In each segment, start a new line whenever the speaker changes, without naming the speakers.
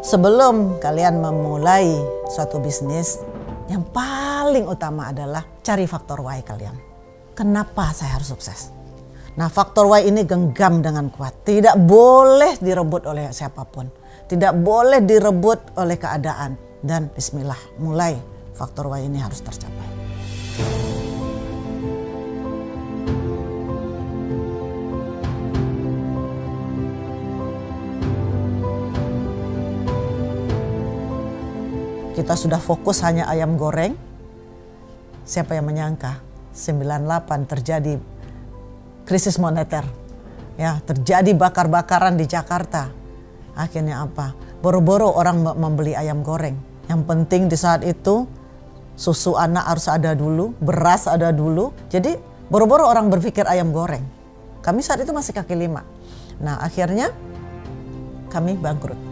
Sebelum kalian memulai suatu bisnis, yang paling utama adalah cari faktor why kalian. Kenapa saya harus sukses? Nah, faktor why ini genggam dengan kuat. Tidak boleh direbut oleh siapapun. Tidak boleh direbut oleh keadaan. Dan bismillah, mulai faktor why ini harus tercapai. Kita sudah fokus hanya ayam goreng. Siapa yang menyangka 98 terjadi krisis moneter. Ya, terjadi bakar-bakaran di Jakarta. Akhirnya apa? Boro-boro orang membeli ayam goreng. Yang penting di saat itu susu anak harus ada dulu, beras ada dulu. Jadi boro-boro orang berpikir ayam goreng. Kami saat itu masih kaki lima. Nah, akhirnya kami bangkrut.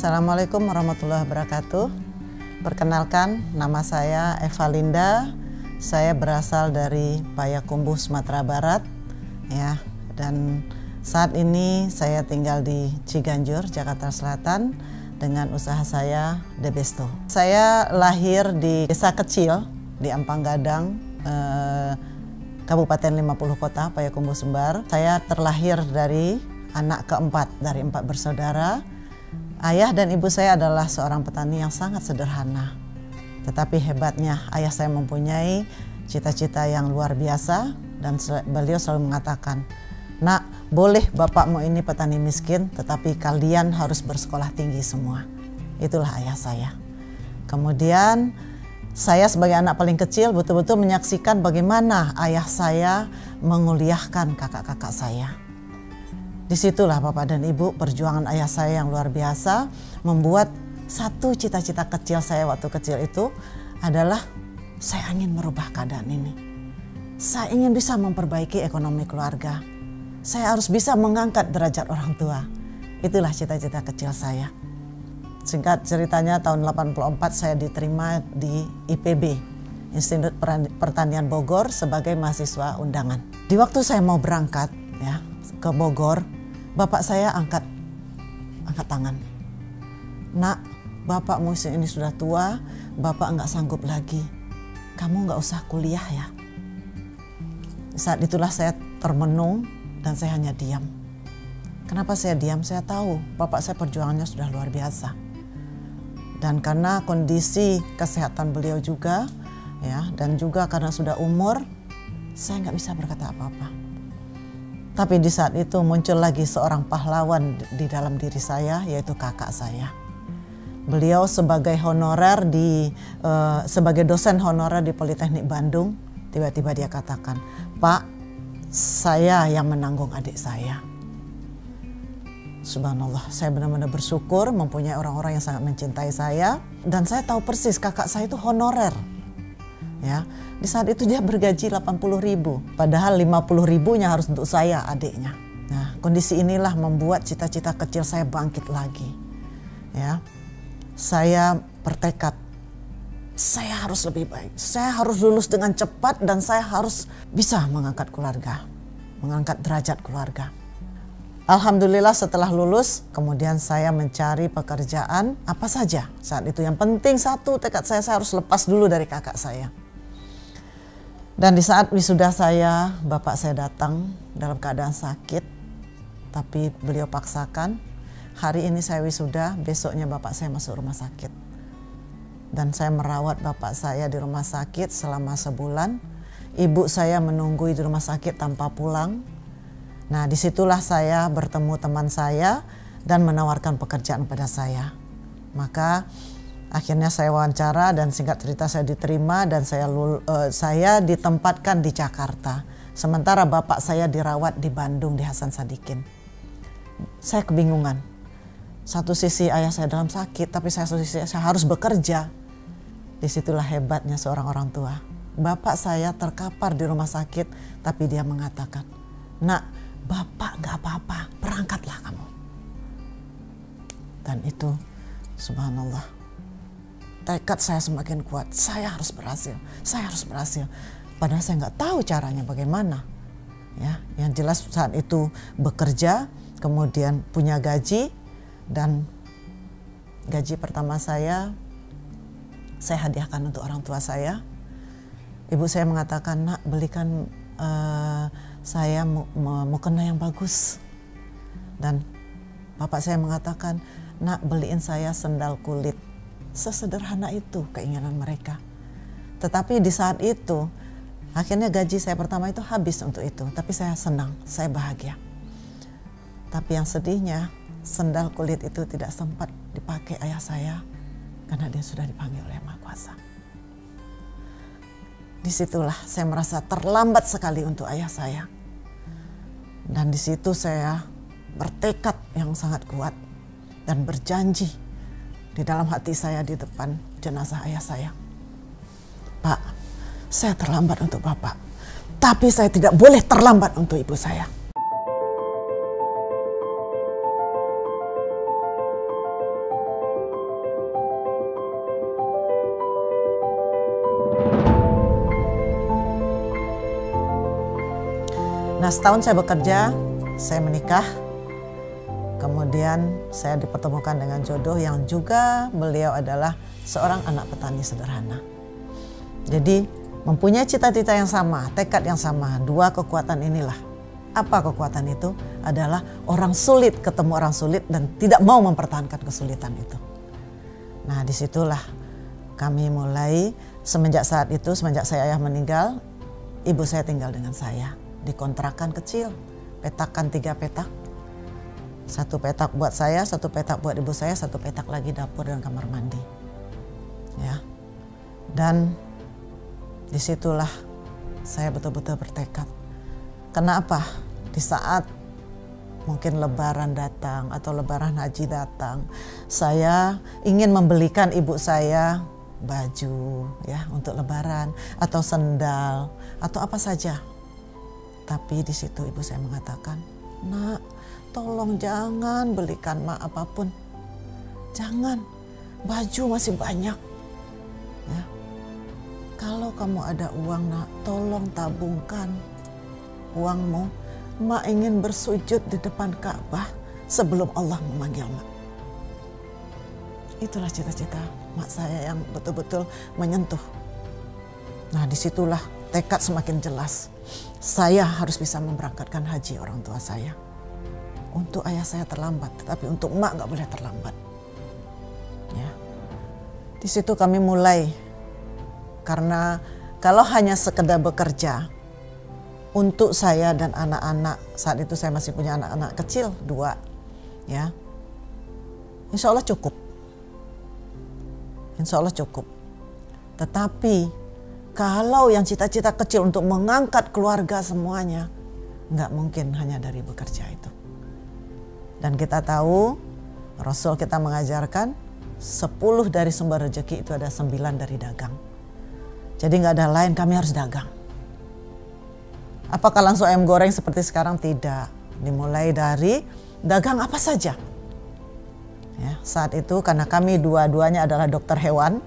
Assalamualaikum warahmatullahi wabarakatuh. Perkenalkan, nama saya Eva Linda. Saya berasal dari Payakumbuh, Sumatera Barat, ya. Dan saat ini saya tinggal di Ciganjur, Jakarta Selatan, dengan usaha saya The Besto. Saya lahir di desa kecil di Ampang Gadang, Kabupaten 50 Kota, Payakumbuh, Sumbar. Saya terlahir dari anak keempat dari 4 bersaudara. Ayah dan ibu saya adalah seorang petani yang sangat sederhana. Tetapi hebatnya ayah saya mempunyai cita-cita yang luar biasa dan beliau selalu mengatakan, "Nak, boleh bapakmu ini petani miskin, tetapi kalian harus bersekolah tinggi semua." Itulah ayah saya. Kemudian saya sebagai anak paling kecil betul-betul menyaksikan bagaimana ayah saya menguliahkan kakak-kakak saya. Disitulah Bapak dan Ibu, perjuangan ayah saya yang luar biasa membuat satu cita-cita kecil saya waktu kecil itu adalah saya ingin merubah keadaan ini. Saya ingin bisa memperbaiki ekonomi keluarga. Saya harus bisa mengangkat derajat orang tua. Itulah cita-cita kecil saya. Singkat ceritanya tahun 84 saya diterima di IPB, Institut Pertanian Bogor, sebagai mahasiswa undangan. Di waktu saya mau berangkat ya ke Bogor, bapak saya angkat tangan. "Nak, bapakmu ini sudah tua, bapak nggak sanggup lagi. Kamu nggak usah kuliah ya." Saat itulah saya termenung dan saya hanya diam. Kenapa saya diam? Saya tahu bapak saya perjuangannya sudah luar biasa. Dan karena kondisi kesehatan beliau juga, ya, dan juga karena sudah umur, saya nggak bisa berkata apa-apa. Tapi di saat itu muncul lagi seorang pahlawan di dalam diri saya, yaitu kakak saya. Beliau sebagai honorer sebagai dosen honorer di Politeknik Bandung, tiba-tiba dia katakan, "Pak, saya yang menanggung adik saya." Subhanallah, saya benar-benar bersyukur mempunyai orang-orang yang sangat mencintai saya, dan saya tahu persis kakak saya itu honorer. Ya, di saat itu dia bergaji 80.000, padahal 50.000-nya harus untuk saya, adiknya. Nah, kondisi inilah membuat cita-cita kecil saya bangkit lagi. Ya, saya bertekad, saya harus lebih baik, saya harus lulus dengan cepat dan saya harus bisa mengangkat keluarga, mengangkat derajat keluarga. Alhamdulillah setelah lulus, kemudian saya mencari pekerjaan apa saja saat itu. Yang penting satu, tekad saya harus lepas dulu dari kakak saya. Dan di saat wisuda saya, bapak saya datang dalam keadaan sakit, tapi beliau paksakan, hari ini saya wisuda, besoknya bapak saya masuk rumah sakit. Dan saya merawat bapak saya di rumah sakit selama sebulan. Ibu saya menunggu di rumah sakit tanpa pulang. Nah, disitulah saya bertemu teman saya dan menawarkan pekerjaan pada saya. Maka akhirnya saya wawancara dan singkat cerita saya diterima dan saya ditempatkan di Jakarta. Sementara bapak saya dirawat di Bandung di Hasan Sadikin. Saya kebingungan. Satu sisi ayah saya dalam sakit, tapi satu sisi saya harus bekerja. Disitulah hebatnya seorang orang tua. Bapak saya terkapar di rumah sakit, tapi dia mengatakan, "Nak, Bapak gak apa-apa, berangkatlah kamu. Dan itu subhanallah, tekad saya semakin kuat, saya harus berhasil, saya harus berhasil. Padahal saya nggak tahu caranya bagaimana. Ya, yang jelas saat itu bekerja, kemudian punya gaji, dan gaji pertama saya hadiahkan untuk orang tua saya. Ibu saya mengatakan, nak belikan saya mukena yang bagus. Dan bapak saya mengatakan, nak beliin saya sendal kulit. Sesederhana itu keinginan mereka. Tetapi di saat itu, akhirnya gaji saya pertama itu habis untuk itu. Tapi saya senang, saya bahagia. Tapi yang sedihnya, sendal kulit itu tidak sempat dipakai ayah saya karena dia sudah dipanggil oleh Yang Maha Kuasa. Disitulah saya merasa terlambat sekali untuk ayah saya. Dan di situ saya bertekad yang sangat kuat dan berjanji di dalam hati saya di depan jenazah ayah saya. Pak, saya terlambat untuk Bapak, tapi saya tidak boleh terlambat untuk ibu saya. Nah, setahun saya bekerja, saya menikah, kemudian saya dipertemukan dengan jodoh yang juga beliau adalah seorang anak petani sederhana. Jadi mempunyai cita-cita yang sama, tekad yang sama, dua kekuatan inilah. Apa kekuatan itu? Adalah orang sulit ketemu orang sulit dan tidak mau mempertahankan kesulitan itu. Nah, disitulah kami mulai, semenjak saat itu, semenjak saya ayah meninggal, ibu saya tinggal dengan saya. Di kontrakan kecil, petakan 3 petak. 1 petak buat saya, 1 petak buat ibu saya, 1 petak lagi dapur dan kamar mandi. Ya. Dan disitulah saya betul-betul bertekad. Kenapa? Di saat mungkin lebaran datang atau lebaran haji datang, saya ingin membelikan ibu saya baju ya untuk lebaran atau sendal atau apa saja. Tapi di situ ibu saya mengatakan, nak, tolong jangan belikan mak apapun. Jangan, baju masih banyak. Ya. Kalau kamu ada uang, nak, tolong tabungkan uangmu. Mak ingin bersujud di depan Ka'bah sebelum Allah memanggil mak. Itulah cita-cita mak saya yang betul-betul menyentuh. Nah, disitulah tekad semakin jelas. Saya harus bisa memberangkatkan haji orang tua saya. Untuk ayah saya terlambat, tetapi untuk mak nggak boleh terlambat. Ya. Di situ kami mulai, karena kalau hanya sekedar bekerja untuk saya dan anak-anak, saat itu saya masih punya anak-anak kecil 2, ya, insya Allah cukup. Insya Allah cukup. Tetapi kalau yang cita-cita kecil untuk mengangkat keluarga semuanya, nggak mungkin hanya dari bekerja itu. Dan kita tahu, Rasul kita mengajarkan 10 dari sumber rezeki itu ada 9 dari dagang. Jadi nggak ada lain, kami harus dagang. Apakah langsung ayam goreng seperti sekarang? Tidak. Dimulai dari dagang apa saja. Ya, saat itu karena kami dua-duanya adalah dokter hewan.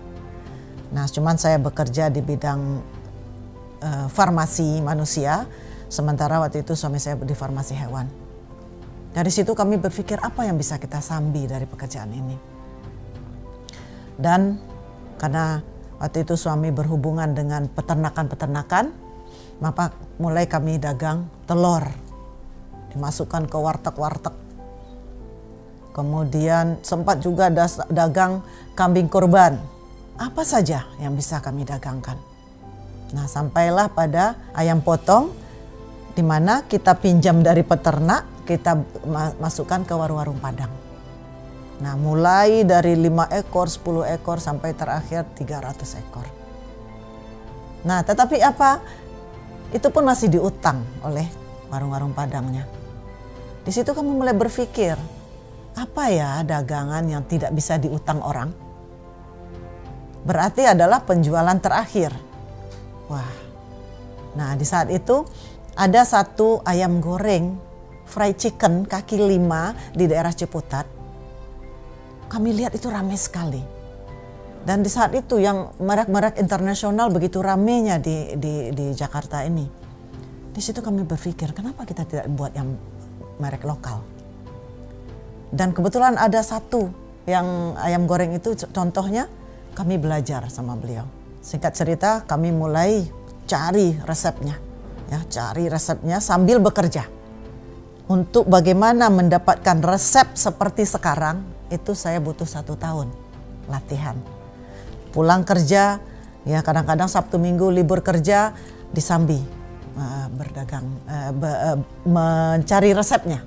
Nah, cuman saya bekerja di bidang farmasi manusia, sementara waktu itu suami saya di farmasi hewan. Dari situ kami berpikir apa yang bisa kita sambi dari pekerjaan ini. Dan karena waktu itu suami berhubungan dengan peternakan-peternakan, maka mulai kami dagang telur, dimasukkan ke warteg-warteg. Kemudian sempat juga dagang kambing kurban. Apa saja yang bisa kami dagangkan. Nah, sampailah pada ayam potong, di mana kita pinjam dari peternak, kita masukkan ke warung-warung Padang. Nah, mulai dari 5 ekor, 10 ekor, sampai terakhir 300 ekor. Nah, tetapi apa? Itu pun masih diutang oleh warung-warung Padangnya. Di situ kami mulai berpikir, apa ya dagangan yang tidak bisa diutang orang? Berarti adalah penjualan terakhir. Wah, nah di saat itu ada satu ayam goreng fried chicken kaki 5 di daerah Ciputat. Kami lihat itu ramai sekali. Dan di saat itu yang merek-merek internasional begitu ramenya di Jakarta ini. Di situ kami berpikir, kenapa kita tidak buat yang merek lokal? Dan kebetulan ada satu yang ayam goreng itu contohnya, kami belajar sama beliau. Singkat cerita, kami mulai cari resepnya, ya, cari resepnya sambil bekerja. Untuk bagaimana mendapatkan resep seperti sekarang, itu saya butuh 1 tahun latihan. Pulang kerja, ya kadang-kadang Sabtu Minggu libur kerja di Sambi berdagang, mencari resepnya.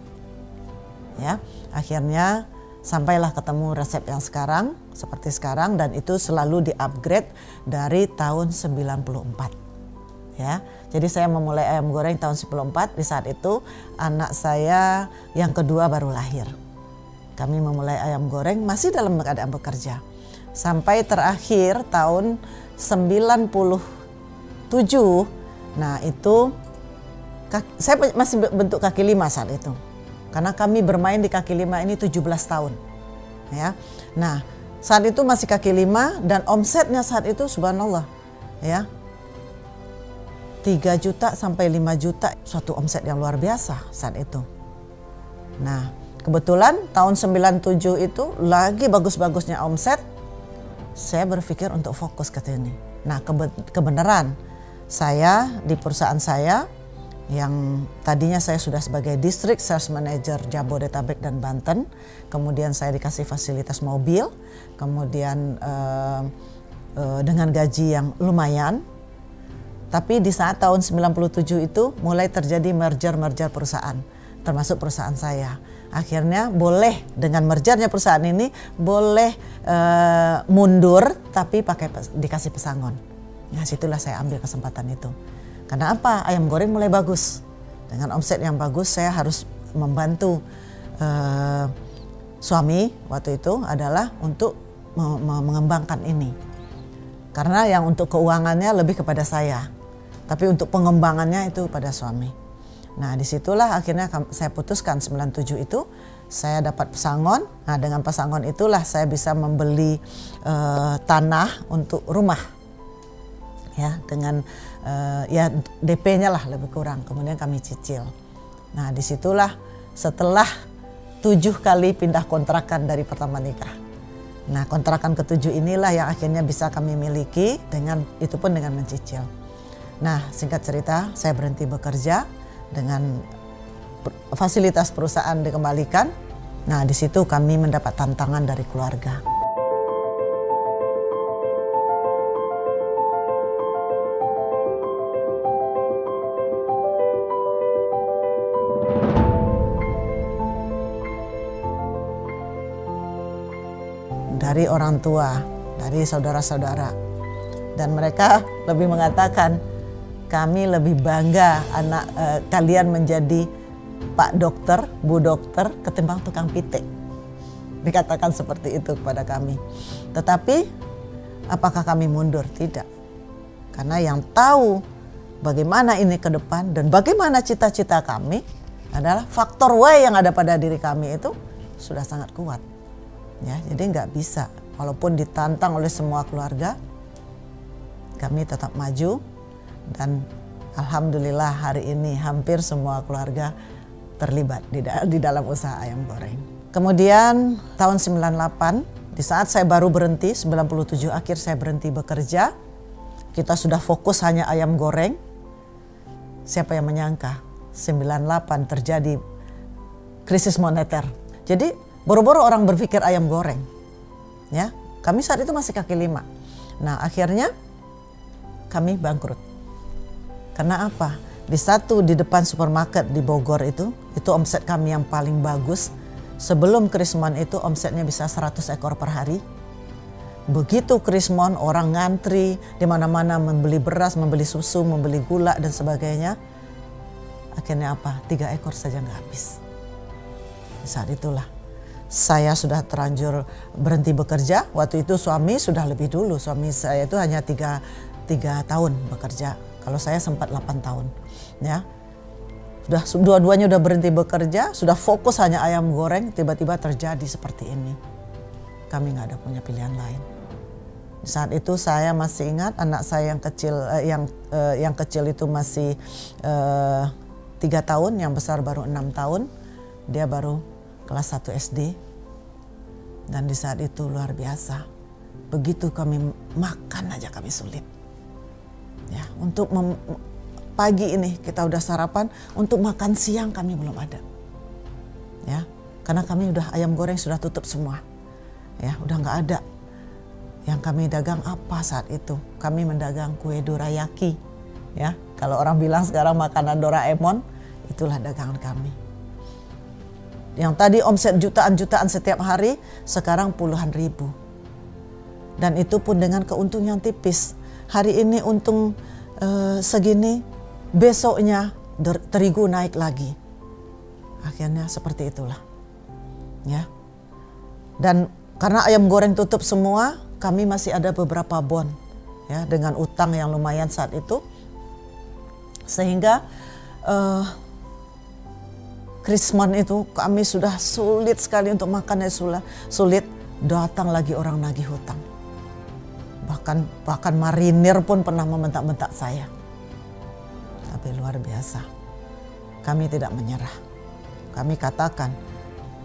Ya, akhirnya sampailah ketemu resep yang sekarang, seperti sekarang, dan itu selalu di-upgrade dari tahun 94. Ya, jadi saya memulai ayam goreng tahun 94, di saat itu anak saya yang kedua baru lahir. Kami memulai ayam goreng masih dalam keadaan bekerja. Sampai terakhir tahun 97, nah itu saya masih bentuk kaki 5 saat itu. Karena kami bermain di kaki 5 ini 17 tahun. Ya. Nah, saat itu masih kaki 5 dan omsetnya saat itu subhanallah. Ya. 3 juta sampai 5 juta, suatu omset yang luar biasa saat itu. Nah, kebetulan tahun 97 itu lagi bagus-bagusnya omset, saya berpikir untuk fokus ke sini. Nah, kebenaran saya di perusahaan saya yang tadinya saya sudah sebagai District Sales Manager Jabodetabek dan Banten, kemudian saya dikasih fasilitas mobil, kemudian dengan gaji yang lumayan. Tapi di saat tahun 97 itu mulai terjadi merger perusahaan, termasuk perusahaan saya. Akhirnya boleh dengan mergernya perusahaan ini boleh mundur tapi dikasih pesangon. Nah, situlah saya ambil kesempatan itu. Karena apa? Ayam goreng mulai bagus. Dengan omset yang bagus saya harus membantu suami waktu itu adalah untuk mengembangkan ini. Karena yang untuk keuangannya lebih kepada saya. Tapi untuk pengembangannya itu pada suami. Nah, disitulah akhirnya saya putuskan 97 itu saya dapat pesangon. Nah, dengan pesangon itulah saya bisa membeli tanah untuk rumah. Ya, dengan ya DP-nya lah lebih kurang, kemudian kami cicil. Nah, disitulah setelah 7 kali pindah kontrakan dari pertama nikah. Nah, kontrakan ke-7 inilah yang akhirnya bisa kami miliki dengan itu pun dengan mencicil. Nah, singkat cerita saya berhenti bekerja dengan fasilitas perusahaan dikembalikan. Nah, di situ kami mendapat tantangan dari keluarga. Dari orang tua, dari saudara-saudara. Dan mereka lebih mengatakan, kami lebih bangga anak kalian menjadi Pak Dokter, Bu Dokter, ketimbang tukang pitik. Dikatakan seperti itu kepada kami. Tetapi, apakah kami mundur? Tidak. Karena yang tahu bagaimana ini ke depan dan bagaimana cita-cita kami adalah faktor Y yang ada pada diri kami itu sudah sangat kuat. Ya, jadi nggak bisa, walaupun ditantang oleh semua keluarga, kami tetap maju dan alhamdulillah hari ini hampir semua keluarga terlibat di dalam usaha ayam goreng. Kemudian tahun 98, di saat saya baru berhenti, 97 akhir saya berhenti bekerja, kita sudah fokus hanya ayam goreng. Siapa yang menyangka 98 terjadi krisis moneter. Jadi boro-boro orang berpikir ayam goreng. Ya, kami saat itu masih kaki 5. Nah, akhirnya kami bangkrut. Karena apa? Di depan supermarket di Bogor itu omset kami yang paling bagus. Sebelum Krismon itu omsetnya bisa 100 ekor per hari. Begitu Krismon orang ngantri di mana-mana membeli beras, membeli susu, membeli gula dan sebagainya. Akhirnya apa? 3 ekor saja nggak habis. Di saat itulah saya sudah terlanjur berhenti bekerja. Waktu itu suami sudah lebih dulu. Suami saya itu hanya 3 tahun bekerja. Kalau saya sempat 8 tahun. Ya. Dua-duanya udah berhenti bekerja, sudah fokus hanya ayam goreng, tiba-tiba terjadi seperti ini. Kami nggak ada punya pilihan lain. Saat itu saya masih ingat anak saya yang kecil, yang kecil itu masih 3 tahun, yang besar baru 6 tahun. Dia baru kelas 1 SD. Dan di saat itu luar biasa. Begitu kami makan aja kami sulit. Ya, untuk pagi ini kita udah sarapan, untuk makan siang kami belum ada. Ya, karena kami udah ayam goreng sudah tutup semua. Ya, udah nggak ada. Yang kami dagang apa saat itu? Kami mendagang kue dorayaki. Ya, kalau orang bilang sekarang makanan Doraemon, itulah dagangan kami. Yang tadi omset jutaan-jutaan setiap hari, sekarang puluhan ribu. Dan itu pun dengan keuntungan tipis. Hari ini untung segini, besoknya terigu naik lagi. Akhirnya seperti itulah. Ya. Dan karena ayam goreng tutup semua, kami masih ada beberapa bon, ya, dengan utang yang lumayan saat itu. Sehingga Krisman itu kami sudah sulit sekali untuk makannya, sulit. Datang lagi orang nagih hutang. Bahkan marinir pun pernah membentak-bentak saya. Tapi luar biasa. Kami tidak menyerah. Kami katakan,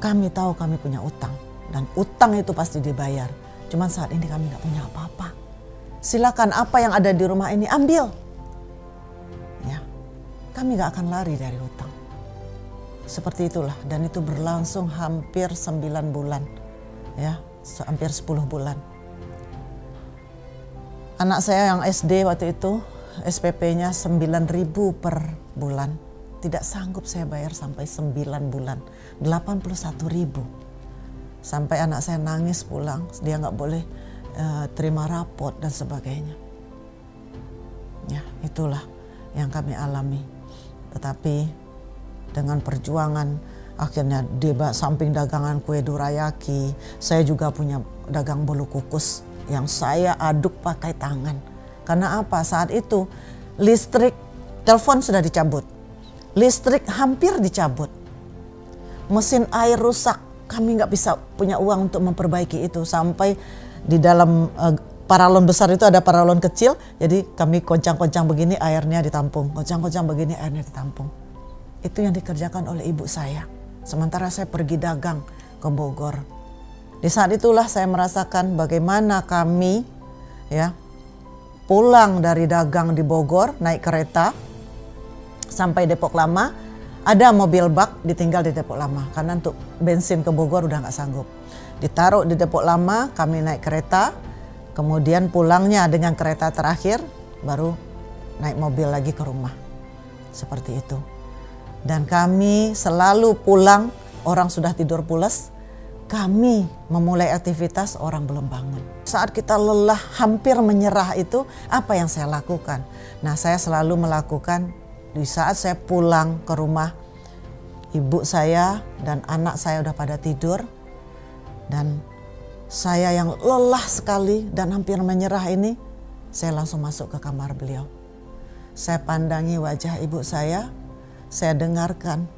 kami tahu kami punya utang. Dan utang itu pasti dibayar. Cuman saat ini kami nggak punya apa-apa. Silakan apa yang ada di rumah ini ambil. Ya, kami nggak akan lari dari hutang. Seperti itulah, dan itu berlangsung hampir 9 bulan. Ya, hampir 10 bulan. Anak saya yang SD waktu itu, SPP-nya 9.000 per bulan. Tidak sanggup saya bayar sampai 9 bulan, 81.000. Sampai anak saya nangis pulang, dia nggak boleh terima rapot dan sebagainya. Ya, itulah yang kami alami. Tetapi dengan perjuangan, akhirnya di samping dagangan kue dorayaki, saya juga punya dagang bolu kukus yang saya aduk pakai tangan. Karena apa? Saat itu listrik, telepon sudah dicabut, listrik hampir dicabut, mesin air rusak, kami nggak bisa punya uang untuk memperbaiki itu. Sampai di dalam paralon besar itu ada paralon kecil, jadi kami koncang-koncang begini airnya ditampung, koncang-koncang begini airnya ditampung. Itu yang dikerjakan oleh ibu saya. Sementara saya pergi dagang ke Bogor. Di saat itulah saya merasakan bagaimana kami, ya, pulang dari dagang di Bogor naik kereta sampai Depok Lama, ada mobil bak ditinggal di Depok Lama karena untuk bensin ke Bogor udah nggak sanggup. Ditaruh di Depok Lama, kami naik kereta, kemudian pulangnya dengan kereta terakhir, baru naik mobil lagi ke rumah. Seperti itu. Dan kami selalu pulang, orang sudah tidur pulas, kami memulai aktivitas, orang belum bangun. Saat kita lelah, hampir menyerah itu, apa yang saya lakukan? Nah, saya selalu melakukan di saat saya pulang ke rumah, ibu saya dan anak saya udah pada tidur, dan saya yang lelah sekali dan hampir menyerah ini, saya langsung masuk ke kamar beliau. Saya pandangi wajah ibu saya dengarkan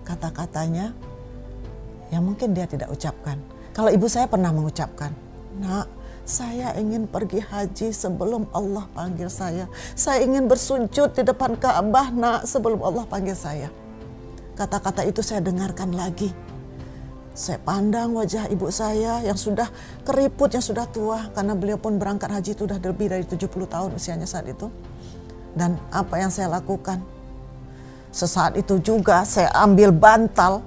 kata-katanya yang mungkin dia tidak ucapkan. Kalau ibu saya pernah mengucapkan, "Nak, saya ingin pergi haji sebelum Allah panggil saya. Saya ingin bersujud di depan Ka'bah, Nak, sebelum Allah panggil saya." Kata-kata itu saya dengarkan lagi. Saya pandang wajah ibu saya yang sudah keriput, yang sudah tua, karena beliau pun berangkat haji itu sudah lebih dari 70 tahun usianya saat itu. Dan apa yang saya lakukan? Sesaat itu juga saya ambil bantal,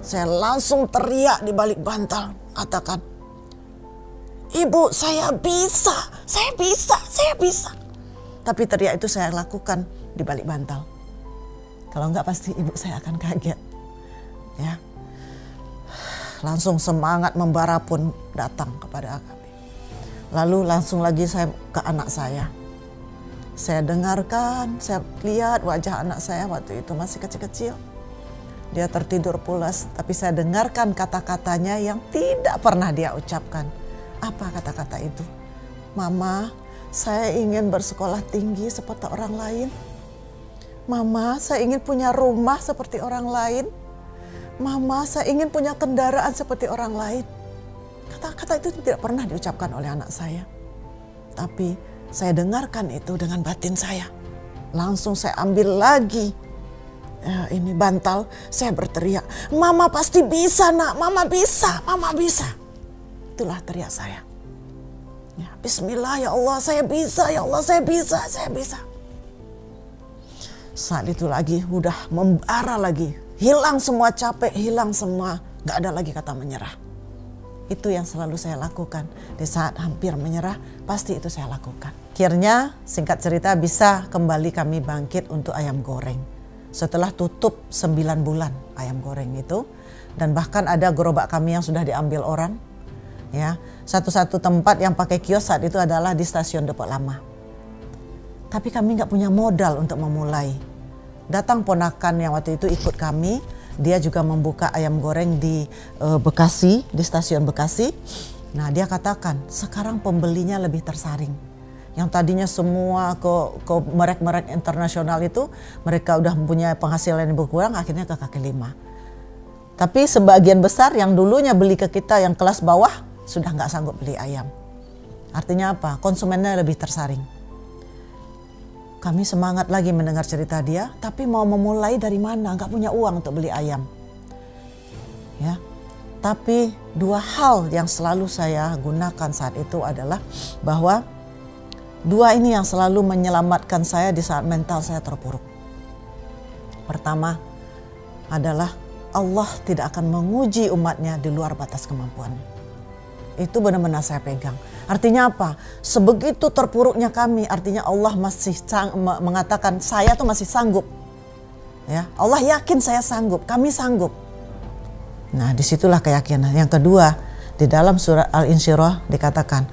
saya langsung teriak di balik bantal, katakan, "Ibu, saya bisa, saya bisa, saya bisa." Tapi teriak itu saya lakukan di balik bantal. Kalau enggak pasti ibu saya akan kaget. Ya. Langsung semangat membara pun datang kepada kami. Lalu langsung lagi saya ke anak saya. Saya dengarkan, saya lihat wajah anak saya waktu itu masih kecil-kecil. Dia tertidur pulas, tapi saya dengarkan kata-katanya yang tidak pernah dia ucapkan. Apa kata-kata itu? "Mama, saya ingin bersekolah tinggi seperti orang lain. Mama, saya ingin punya rumah seperti orang lain. Mama, saya ingin punya kendaraan seperti orang lain. Kata-kata itu tidak pernah diucapkan oleh anak saya. Tapi saya dengarkan itu dengan batin saya. Langsung saya ambil lagi ini bantal, saya berteriak, Mama pasti bisa nak, Mama bisa, Mama bisa. Itulah teriak saya. Ya, Bismillah, ya Allah saya bisa, ya Allah saya bisa, saya bisa. Saat itu lagi udah membara lagi, hilang semua capek, hilang semua, gak ada lagi kata menyerah. Itu yang selalu saya lakukan. Di saat hampir menyerah, pasti itu saya lakukan. Akhirnya singkat cerita bisa kembali kami bangkit untuk ayam goreng. Setelah tutup 9 bulan ayam goreng itu. Dan bahkan ada gerobak kami yang sudah diambil orang. Ya, satu-satu tempat yang pakai kios saat itu adalah di stasiun Depok Lama. Tapi kami nggak punya modal untuk memulai. Datang ponakan yang waktu itu ikut kami. Dia juga membuka ayam goreng di Bekasi, di stasiun Bekasi. Nah dia katakan sekarang pembelinya lebih tersaring. Yang tadinya semua ke merek-merek internasional itu mereka udah mempunyai penghasilan yang berkurang, akhirnya ke kaki lima. Tapi sebagian besar yang dulunya beli ke kita yang kelas bawah sudah nggak sanggup beli ayam. Artinya apa? Konsumennya lebih tersaring. Kami semangat lagi mendengar cerita dia, tapi mau memulai dari mana? Nggak punya uang untuk beli ayam. Ya, tapi dua hal yang selalu saya gunakan saat itu adalah bahwa dua ini yang selalu menyelamatkan saya di saat mental saya terpuruk. Pertama adalah Allah tidak akan menguji umatnya di luar batas kemampuannya. Itu benar-benar saya pegang. Artinya apa? Sebegitu terpuruknya kami, artinya Allah masih mengatakan saya tuh masih sanggup. Ya, Allah yakin saya sanggup, kami sanggup. Nah, disitulah keyakinan. Yang kedua, di dalam surat Al-Insyirah dikatakan,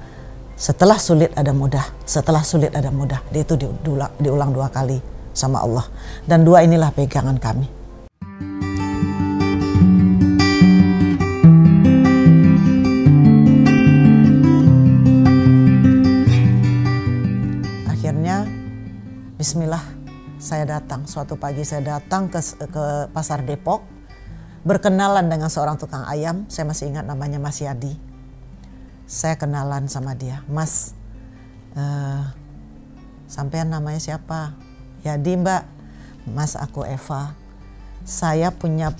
setelah sulit ada mudah, setelah sulit ada mudah. Itu diulang 2 kali sama Allah. Dan 2 inilah pegangan kami. Bismillah, saya datang. Suatu pagi saya datang ke pasar Depok, berkenalan dengan seorang tukang ayam. Saya masih ingat namanya Mas Yadi. Saya kenalan sama dia. Mas, sampean namanya siapa? Yadi mbak. Mas, aku Eva. Saya punya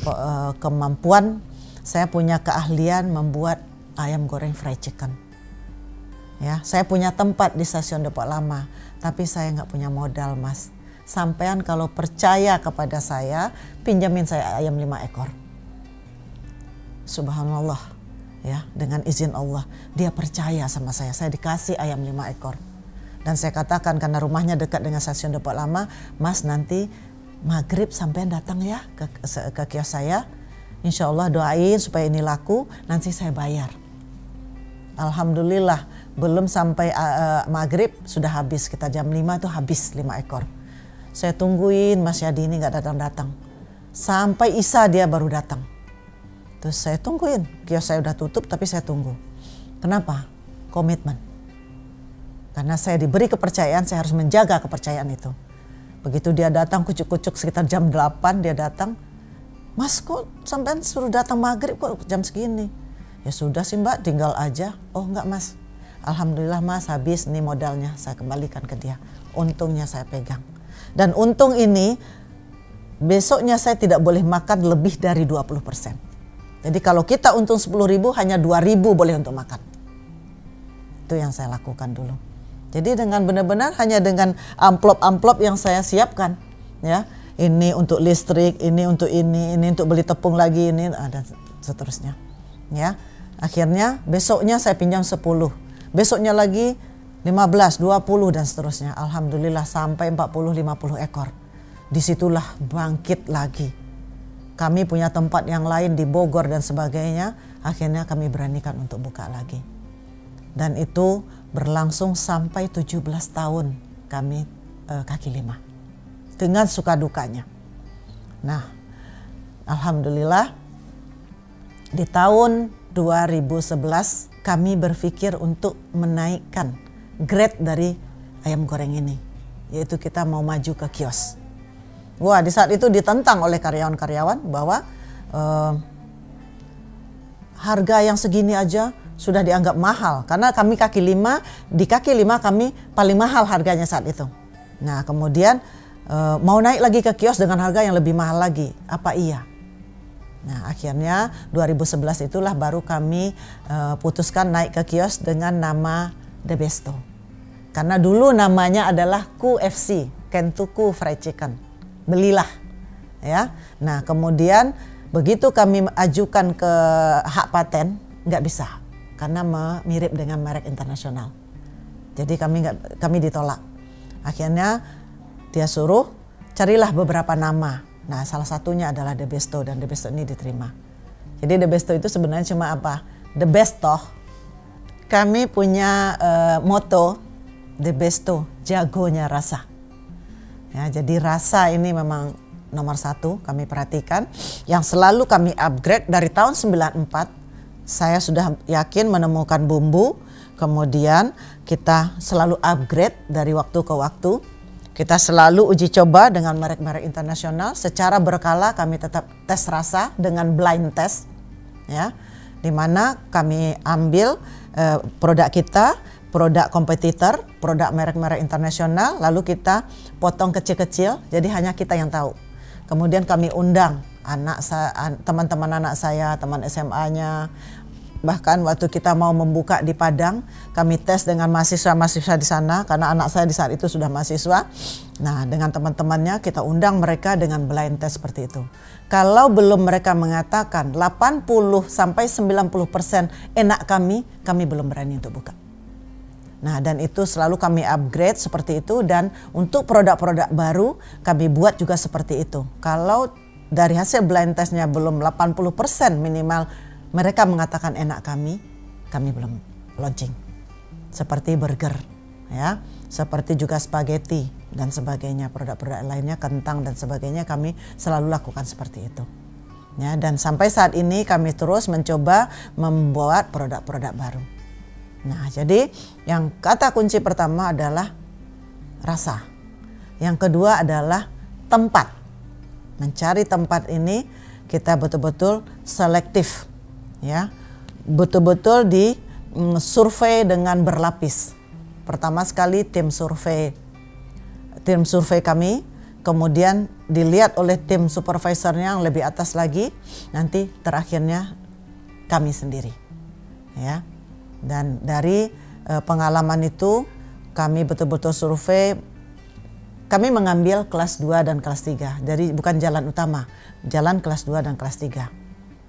kemampuan, saya punya keahlian membuat ayam goreng fried chicken. Ya, saya punya tempat di stasiun Depok Lama, tapi saya nggak punya modal, Mas. Sampean kalau percaya kepada saya, pinjamin saya ayam 5 ekor. Subhanallah, ya, dengan izin Allah, dia percaya sama saya dikasih ayam 5 ekor. Dan saya katakan karena rumahnya dekat dengan stasiun Depok Lama, Mas nanti maghrib sampean datang ya ke kios saya. Insya Allah doain supaya ini laku, nanti saya bayar. Alhamdulillah, belum sampai maghrib sudah habis. Kita jam 5 itu habis 5 ekor. Saya tungguin Mas Yadi ini gak datang-datang. Sampai Isya dia baru datang. Terus saya tungguin. Kios saya udah tutup tapi saya tunggu. Kenapa? Komitmen. Karena saya diberi kepercayaan, saya harus menjaga kepercayaan itu. Begitu dia datang kucuk-kucuk sekitar jam 8 dia datang. Mas kok sampai suruh datang maghrib kok jam segini? Ya sudah sih mbak, tinggal aja. Oh enggak mas, alhamdulillah mas habis nih modalnya, saya kembalikan ke dia. Untungnya saya pegang. Dan untung ini besoknya saya tidak boleh makan lebih dari 20%. Jadi kalau kita untung 10.000 hanya 2.000 boleh untuk makan. Itu yang saya lakukan dulu. Jadi dengan benar-benar hanya dengan amplop-amplop yang saya siapkan. Ya, ini untuk listrik, ini untuk ini untuk beli tepung lagi, ini dan seterusnya. Ya. Akhirnya besoknya saya pinjam 10, besoknya lagi 15, 20 dan seterusnya. Alhamdulillah sampai 40-50 ekor. Disitulah bangkit lagi. Kami punya tempat yang lain di Bogor dan sebagainya. Akhirnya kami beranikan untuk buka lagi. Dan itu berlangsung sampai 17 tahun kami kaki lima. Dengan suka dukanya. Nah, alhamdulillah di tahun 2011 kami berpikir untuk menaikkan grade dari ayam goreng ini, yaitu kita mau maju ke kios. Wah, di saat itu ditentang oleh karyawan-karyawan bahwa harga yang segini aja sudah dianggap mahal. Karena kami kaki lima, di kaki lima kami paling mahal harganya saat itu. Nah kemudian mau naik lagi ke kios dengan harga yang lebih mahal lagi. Apa iya? Nah akhirnya 2011 itulah baru kami putuskan naik ke kios dengan nama The Besto. Karena dulu namanya adalah KFC, Kentucky Fried Chicken. Belilah, ya. Nah kemudian begitu kami ajukan ke hak paten, nggak bisa karena mirip dengan merek internasional. Jadi kami ditolak. Akhirnya dia suruh carilah beberapa nama. Nah salah satunya adalah The Besto dan The Besto ini diterima. Jadi The Besto itu sebenarnya cuma apa? The best toh. Kami punya moto The Besto, jagonya rasa. Ya, jadi rasa ini memang nomor satu kami perhatikan. Yang selalu kami upgrade dari tahun 94. Saya sudah yakin menemukan bumbu. Kemudian kita selalu upgrade dari waktu ke waktu. Kita selalu uji coba dengan merek-merek internasional. Secara berkala kami tetap tes rasa dengan blind test, ya, di mana kami ambil produk kita, produk kompetitor, produk merek-merek internasional, lalu kita potong kecil-kecil. Jadi hanya kita yang tahu. Kemudian kami undang teman-teman anak saya, teman SMA-nya. Bahkan waktu kita mau membuka di Padang, kami tes dengan mahasiswa-mahasiswa di sana karena anak saya di saat itu sudah mahasiswa. Nah, dengan teman-temannya kita undang mereka dengan blind test seperti itu. Kalau belum mereka mengatakan 80 sampai 90% enak kami belum berani untuk buka. Nah, dan itu selalu kami upgrade seperti itu, dan untuk produk-produk baru kami buat juga seperti itu. Kalau dari hasil blind testnya belum 80% minimal mereka mengatakan enak kami belum launching. Seperti burger, ya, seperti juga spaghetti dan sebagainya, produk-produk lainnya, kentang dan sebagainya, kami selalu lakukan seperti itu. Ya, dan sampai saat ini kami terus mencoba membuat produk-produk baru. Nah, jadi yang kata kunci pertama adalah rasa. Yang kedua adalah tempat. Mencari tempat ini kita betul-betul selektif. Ya, betul-betul di survei dengan berlapis. Pertama sekali tim survei kami, kemudian dilihat oleh tim supervisornya yang lebih atas lagi, nanti terakhirnya kami sendiri. Ya, dan dari pengalaman itu kami betul-betul survei. Kami mengambil kelas 2 dan kelas 3, jadi bukan jalan utama, jalan kelas 2 dan kelas 3.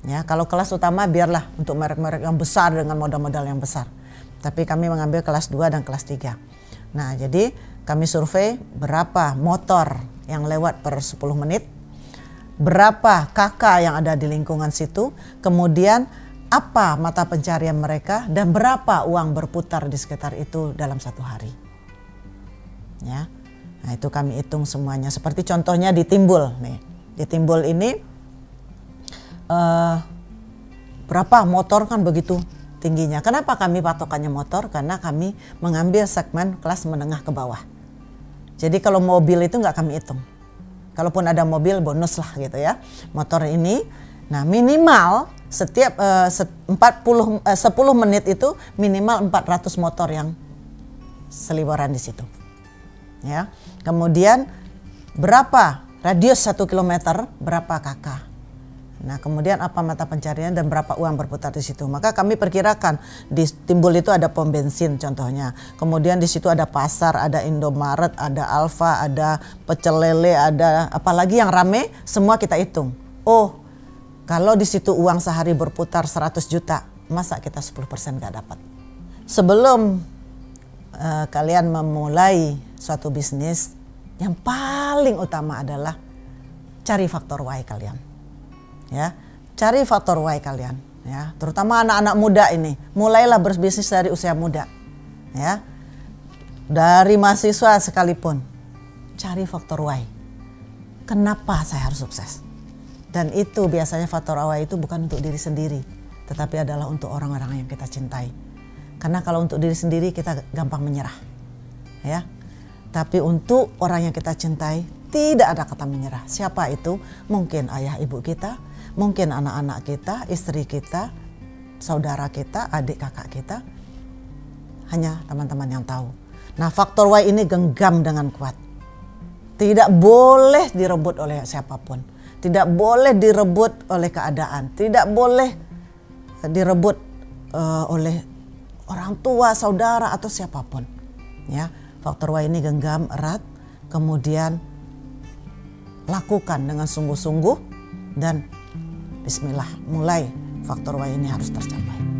Ya, kalau kelas utama biarlah untuk merek-merek yang besar dengan modal-modal yang besar. Tapi kami mengambil kelas 2 dan kelas 3. Nah, jadi kami survei berapa motor yang lewat per 10 menit, berapa kakak yang ada di lingkungan situ, kemudian apa mata pencarian mereka, dan berapa uang berputar di sekitar itu dalam satu hari. Ya, nah itu kami hitung semuanya. Seperti contohnya di Timbul nih. Di Timbul ini berapa motor kan begitu tingginya. Kenapa kami patokannya motor? Karena kami mengambil segmen kelas menengah ke bawah. Jadi kalau mobil itu nggak kami hitung. Kalaupun ada mobil bonus lah gitu ya. Motor ini, nah minimal setiap 10 menit itu minimal 400 motor yang seliweran di situ. Ya. Kemudian berapa radius 1 kilometer, berapa kakak. Nah, kemudian apa mata pencarian dan berapa uang berputar di situ. Maka kami perkirakan di Timbul itu ada pom bensin contohnya. Kemudian di situ ada pasar, ada Indomaret, ada Alfa, ada pecel lele, ada apalagi yang rame, semua kita hitung. Oh, kalau di situ uang sehari berputar 100 juta, masa kita 10% gak dapat? Sebelum kalian memulai suatu bisnis, yang paling utama adalah cari faktor why kalian. Ya, cari faktor why kalian, ya, terutama anak-anak muda ini, mulailah berbisnis dari usia muda, ya, dari mahasiswa sekalipun, cari faktor why, kenapa saya harus sukses, dan itu biasanya faktor why itu bukan untuk diri sendiri, tetapi adalah untuk orang-orang yang kita cintai, karena kalau untuk diri sendiri kita gampang menyerah, ya, tapi untuk orang yang kita cintai tidak ada kata menyerah. Siapa itu? Mungkin ayah ibu kita, mungkin anak-anak kita, istri kita, saudara kita, adik kakak kita. Hanya teman-teman yang tahu. Nah, faktor Y ini genggam dengan kuat. Tidak boleh direbut oleh siapapun. Tidak boleh direbut oleh keadaan. Tidak boleh direbut oleh orang tua, saudara, atau siapapun. Ya, faktor Y ini genggam erat, kemudian lakukan dengan sungguh-sungguh dan bismillah, mulai faktor Y ini harus tercapai.